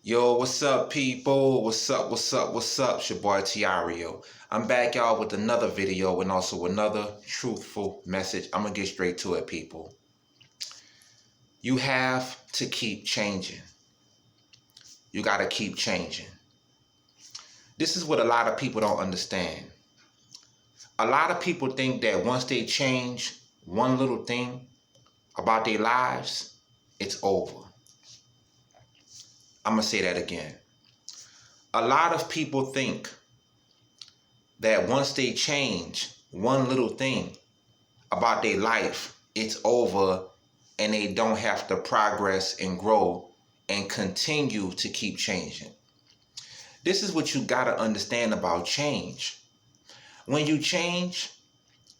Yo, what's up, people? What's up? It's your boy Tireo. I'm back, y'all, with another video and also another truthful message. I'm gonna get straight to it, people. You have to keep changing. You gotta keep changing. This is what a lot of people don't understand. A lot of people think that once they change one little thing about their lives, it's over. I'm gonna say that again. A lot of people think that once they change one little thing about their life, it's over and they don't have to progress and grow and continue to keep changing. This is what you got to understand about change. When you change,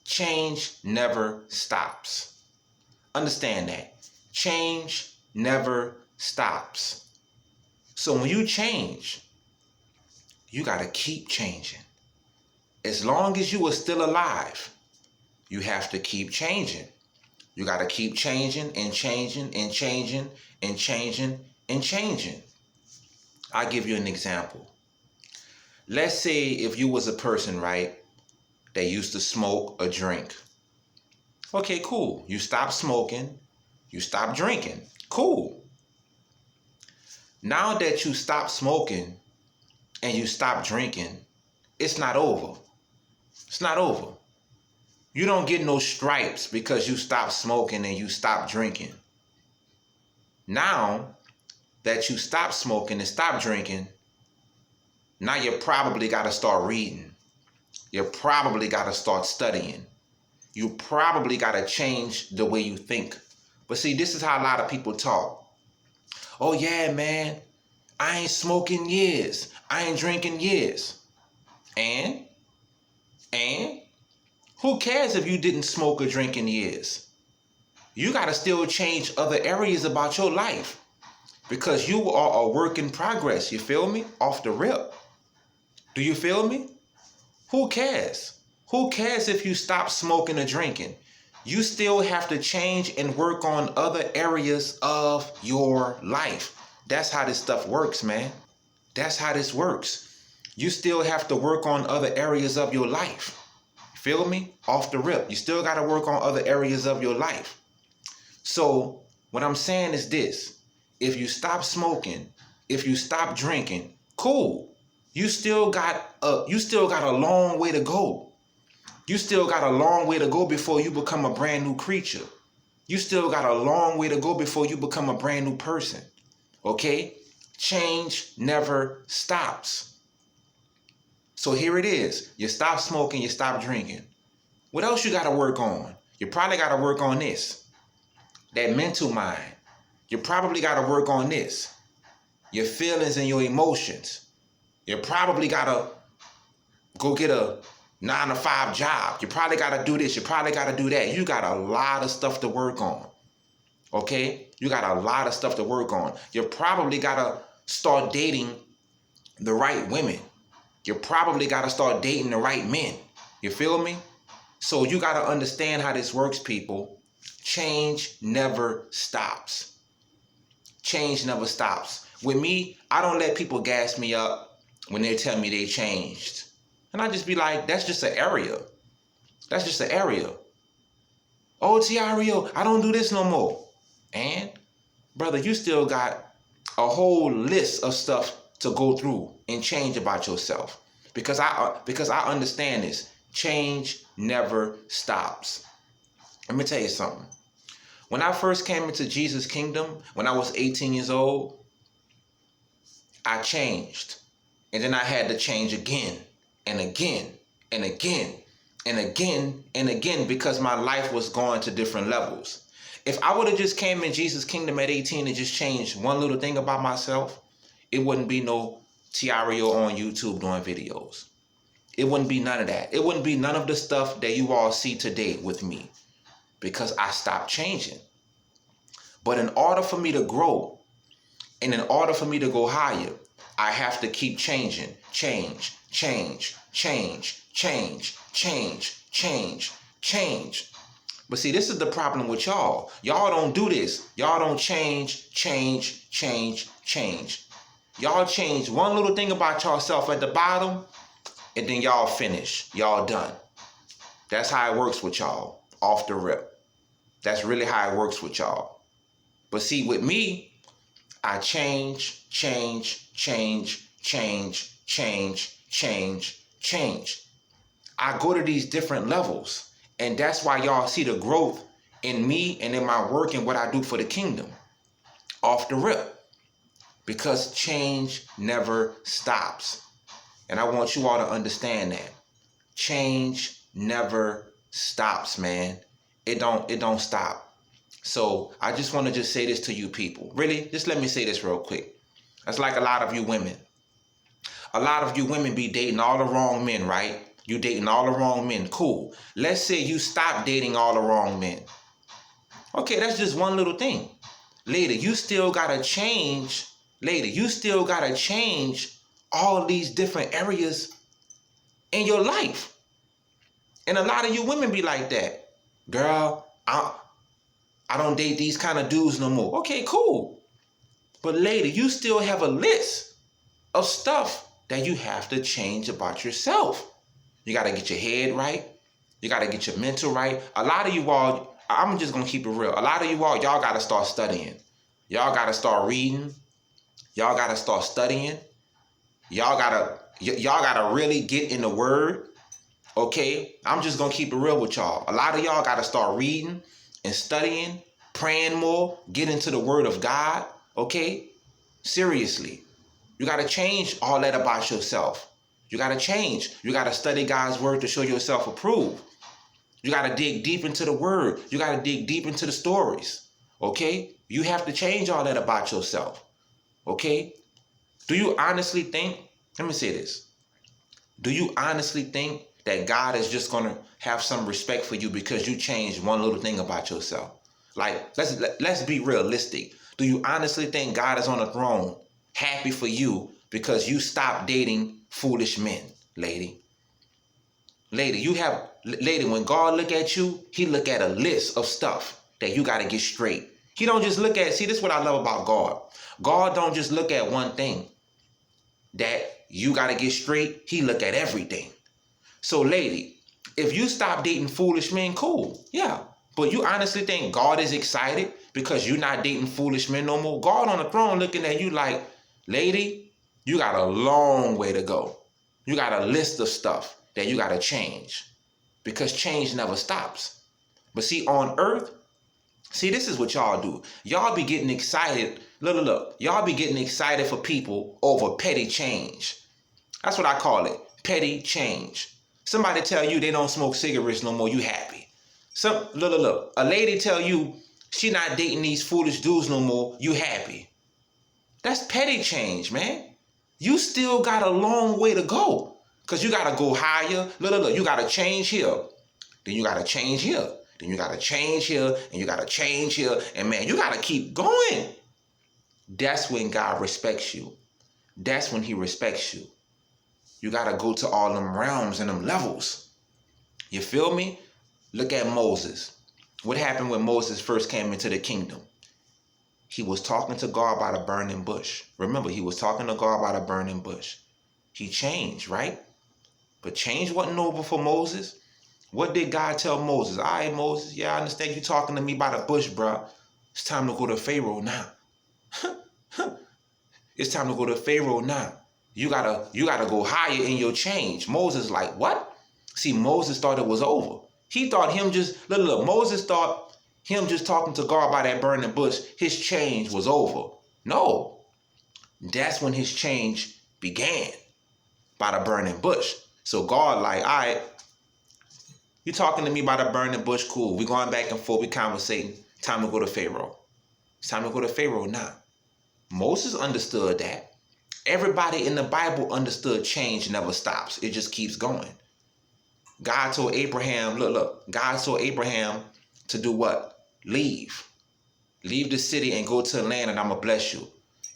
change never stops. Understand that. Change never stops. So when you change, you got to keep changing. As long as you are still alive, you have to keep changing. You got to keep changing and changing and changing and changing and changing. I'll give you an example. Let's say if you was a person, right, that used to smoke or drink. Okay, cool. You stop smoking, you stop drinking. Cool. Now that you stop smoking and you stop drinking, it's not over. It's not over. You don't get no stripes because you stop smoking and you stop drinking. Now that you stop smoking and stop drinking, now you probably got to start reading. You probably got to start studying. You probably got to change the way you think. But see, this is how a lot of people talk. Oh yeah, man, I ain't smoking years. I ain't drinking years. And who cares if you didn't smoke or drink in years? You got to still change other areas about your life because you are a work in progress. You feel me? Off the rip. Do you feel me? Who cares? Who cares if you stop smoking or drinking? You still have to change and work on other areas of your life. That's how this stuff works, man. That's how this works. You still have to work on other areas of your life. Feel me? Off the rip. You still got to work on other areas of your life. So what I'm saying is this. If you stop smoking, if you stop drinking, cool. You still got a long way to go. You still got a long way to go before you become a brand new creature. You still got a long way to go before you become a brand new person. Okay? Change never stops. So here it is. You stop smoking, you stop drinking. What else you got to work on? You probably got to work on this. That mental mind. You probably got to work on this. Your feelings and your emotions. You probably got to go get a 9-to-5 job. You probably got to do this. You probably got to do that. You got a lot of stuff to work on. Okay? You got a lot of stuff to work on. You probably got to start dating the right women. You probably got to start dating the right men. You feel me? So you got to understand how this works, people. Change never stops. Change never stops. With me, I don't let people gas me up when they tell me they changed. And I just be like, that's just an area. That's just an area. Oh, Tiario, I don't do this no more. And, brother, you still got a whole list of stuff to go through and change about yourself. Because I understand this. Change never stops. Let me tell you something. When I first came into Jesus' kingdom, when I was 18 years old, I changed. And then I had to change again and again and again and again and again because my life was going to different levels. If I would have just came in Jesus' kingdom at 18 and just changed one little thing about myself, it wouldn't be no Tiario on YouTube doing videos. It wouldn't be none of that. It wouldn't be none of the stuff that you all see today with me because I stopped changing. But in order for me to grow and in order for me to go higher, I have to keep changing. Change. But see, this is the problem with y'all. Y'all don't do this. Y'all don't change. Y'all change one little thing about yourself at the bottom, and then y'all finish. Y'all done. That's how it works with y'all, off the rip. That's really how it works with y'all. But see, with me, I change. I go to these different levels. And that's why y'all see the growth in me and in my work and what I do for the kingdom. Off the rip. Because change never stops. And I want you all to understand that. Change never stops, man. It don't stop. So I just want to just say this to you people. Really, just let me say this real quick. That's like a lot of you women. A lot of you women be dating all the wrong men, right? You dating all the wrong men. Cool. Let's say you stop dating all the wrong men. Okay, that's just one little thing. Lady, you still gotta change. Lady, you still gotta change all these different areas in your life. And a lot of you women be like that. Girl, I don't date these kind of dudes no more. Okay, cool. But lady, you still have a list of stuff that you have to change about yourself. You got to get your head right. You got to get your mental right. A lot of you all, I'm just going to keep it real. A lot of you all, y'all got to start studying. Y'all got to start reading. Y'all got to start studying. Y'all got to really get in the word. Okay? I'm just going to keep it real with y'all. A lot of y'all got to start reading and studying, praying more, get into the word of God. Okay? Seriously. You got to change all that about yourself. You got to change. You got to study God's word to show yourself approved. You got to dig deep into the word. You got to dig deep into the stories. Okay? You have to change all that about yourself. Okay? Do you honestly think, let me say this. Do you honestly think that God is just going to have some respect for you because you changed one little thing about yourself? Like, let's be realistic. Do you honestly think God is on the throne happy for you because you stopped dating foolish men, lady? Lady, when God look at you, he look at a list of stuff that you got to get straight. He don't just look at, see, this is what I love about God. God don't just look at one thing that you got to get straight. He look at everything. So lady, if you stop dating foolish men, cool. Yeah. But you honestly think God is excited because you're not dating foolish men no more? God on the throne looking at you like, lady, you got a long way to go. You got a list of stuff that you got to change because change never stops. But see, on earth, see, this is what y'all do. Y'all be getting excited. Look. Y'all be getting excited for people over petty change. That's what I call it. Petty change. Somebody tell you they don't smoke cigarettes no more, you happy. Look. A lady tell you she not dating these foolish dudes no more, you happy. That's petty change, man. You still got a long way to go. Because you got to go higher. Look. You got to change here. Then you got to change here. Then you got to change here. And you got to change here. And man, you got to keep going. That's when God respects you. That's when he respects you. You got to go to all them realms and them levels. You feel me? Look at Moses. What happened when Moses first came into the kingdom? He was talking to God by the burning bush. Remember, he was talking to God by the burning bush. He changed, right? But change wasn't over for Moses. What did God tell Moses? All right, Moses, yeah, I understand you talking to me by the bush, bro. It's time to go to Pharaoh now. It's time to go to Pharaoh now. You gotta go higher in your change. Moses like, what? See, Moses thought it was over. He thought him just, look, Moses thought him just talking to God by that burning bush, his change was over. No, that's when his change began, by the burning bush. So God like, all right, you talking to me by the burning bush, cool. We going back and forth, we conversating. Time to go to Pharaoh. It's time to go to Pharaoh now. Moses understood that. Everybody in the Bible understood change never stops. It just keeps going. God told Abraham, look, God told Abraham to do what? Leave. Leave the city and go to the land and I'm going to bless you.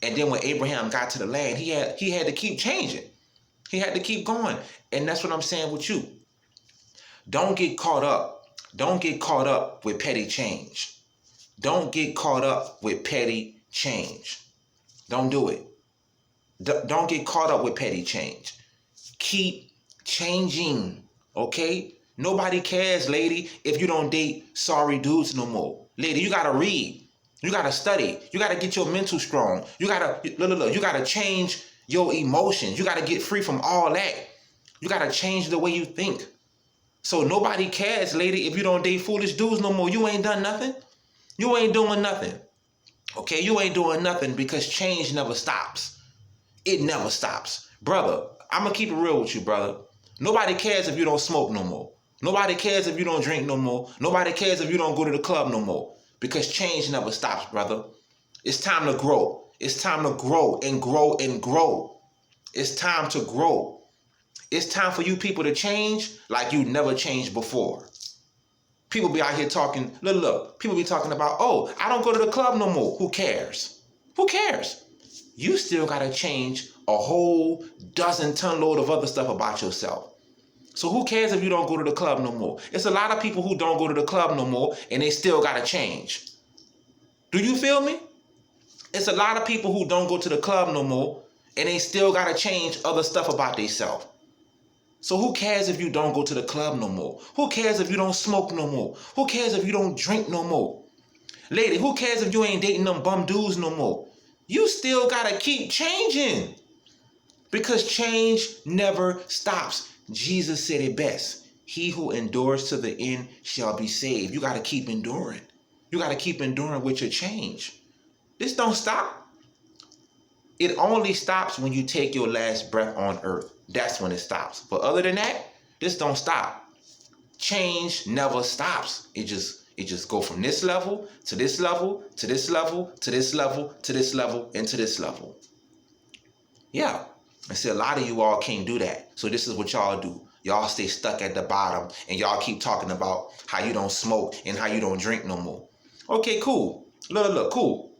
And then when Abraham got to the land, he had to keep changing. He had to keep going. And that's what I'm saying with you. Don't get caught up. Don't get caught up with petty change. Don't get caught up with petty change. Don't do it. Don't get caught up with petty change. Keep changing, okay? Nobody cares, lady, if you don't date sorry dudes no more. Lady, you gotta read. You gotta study. You gotta get your mental strong. You gotta, look, you gotta change your emotions. You gotta get free from all that. You gotta change the way you think. So nobody cares, lady, if you don't date foolish dudes no more. You ain't done nothing. You ain't doing nothing. Okay, you ain't doing nothing because change never stops. It never stops. Brother, I'm gonna keep it real with you, brother. Nobody cares if you don't smoke no more. Nobody cares if you don't drink no more. Nobody cares if you don't go to the club no more. Because change never stops, brother. It's time to grow. It's time to grow and grow and grow. It's time to grow. It's time for you people to change like you never changed before. People be out here talking, look, people be talking about, oh, I don't go to the club no more. Who cares? Who cares? You still got to change a whole dozen-ton load of other stuff about yourself. So who cares if you don't go to the club no more? It's a lot of people who don't go to the club no more and they still got to change. Do you feel me? It's a lot of people who don't go to the club no more and they still got to change other stuff about themselves. So who cares if you don't go to the club no more? Who cares if you don't smoke no more? Who cares if you don't drink no more? Lady, who cares if you ain't dating them bum dudes no more? You still gotta keep changing. Because change never stops. Jesus said it best. He who endures to the end shall be saved. You gotta keep enduring. You gotta keep enduring with your change. This don't stop. It only stops when you take your last breath on earth. That's when it stops. But other than that, this don't stop. Change never stops. It just go from this level to this level to this level to this level to this level and to this level. Yeah. I see a lot of you all can't do that. So this is what y'all do. Y'all stay stuck at the bottom and y'all keep talking about how you don't smoke and how you don't drink no more. Okay, cool. Look, cool.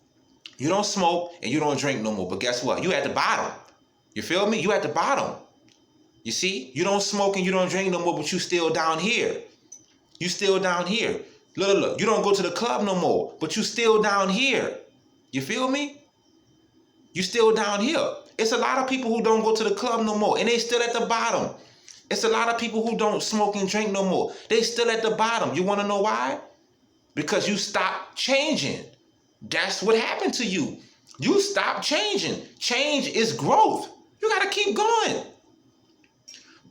You don't smoke and you don't drink no more. But guess what? You at the bottom. You feel me? You at the bottom. You see? You don't smoke and you don't drink no more, but you still down here. You still down here. Look. You don't go to the club no more, but you still down here. You feel me? You still down here. It's a lot of people who don't go to the club no more, and they still at the bottom. It's a lot of people who don't smoke and drink no more. They still at the bottom. You want to know why? Because you stopped changing. That's what happened to you. You stopped changing. Change is growth. You got to keep going.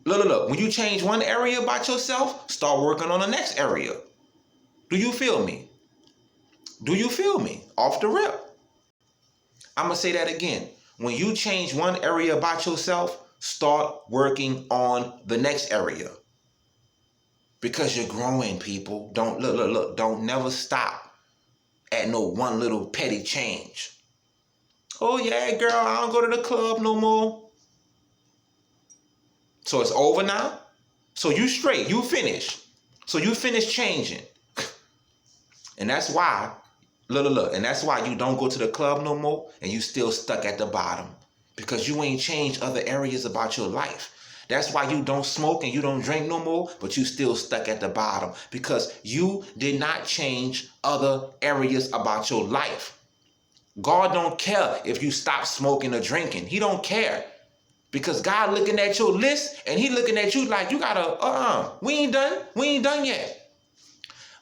Look. When you change one area about yourself, start working on the next area. Do you feel me? Do you feel me? Off the rip. I'm going to say that again. When you change one area about yourself, start working on the next area. Because you're growing, people. Don't look. Don't never stop at no one little petty change. Oh yeah, girl, I don't go to the club no more. So it's over now? So you straight, you finished. So you finished changing. And that's why, look, and that's why you don't go to the club no more and you still stuck at the bottom. Because you ain't changed other areas about your life. That's why you don't smoke and you don't drink no more, but you still stuck at the bottom. Because you did not change other areas about your life. God don't care if you stop smoking or drinking. He don't care. Because God looking at your list and he looking at you like you gotta, we ain't done yet.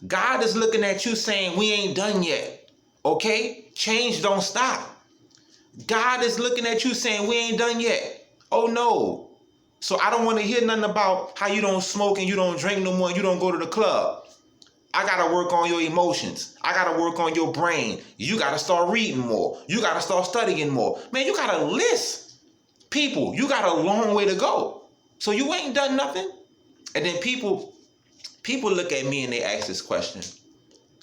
God is looking at you saying we ain't done yet. Okay? Change don't stop. God is looking at you saying we ain't done yet. Oh no. So I don't want to hear nothing about how you don't smoke and you don't drink no more and you don't go to the club. I got to work on your emotions. I got to work on your brain. You got to start reading more. You got to start studying more. Man, you got a list. People, you got a long way to go. So you ain't done nothing. And then people look at me and they ask this question.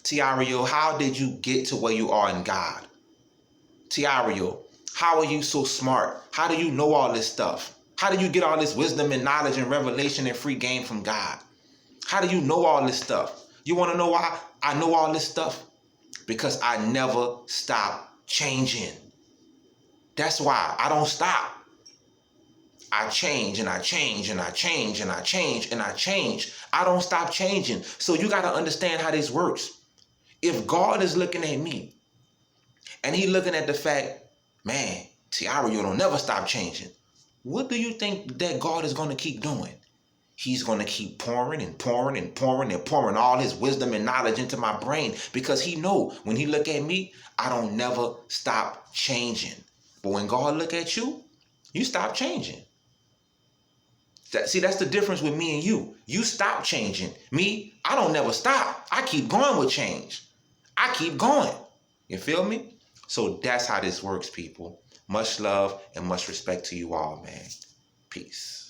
Tireo, how did you get to where you are in God? Tireo, how are you so smart? How do you know all this stuff? How do you get all this wisdom and knowledge and revelation and free game from God? How do you know all this stuff? You want to know why I know all this stuff? Because I never stop changing. That's why I don't stop. I change and I change and I change and I change and I change. I don't stop changing. So you got to understand how this works. If God is looking at me and he looking at the fact, man, Tireo don't never stop changing. What do you think that God is going to keep doing? He's going to keep pouring and pouring and pouring and pouring all his wisdom and knowledge into my brain, because he know when he look at me, I don't never stop changing. But when God look at you, you stop changing. See, that's the difference with me and you. You stop changing. Me, I don't never stop. I keep going with change. I keep going. You feel me? So that's how this works, people. Much love and much respect to you all, man. Peace.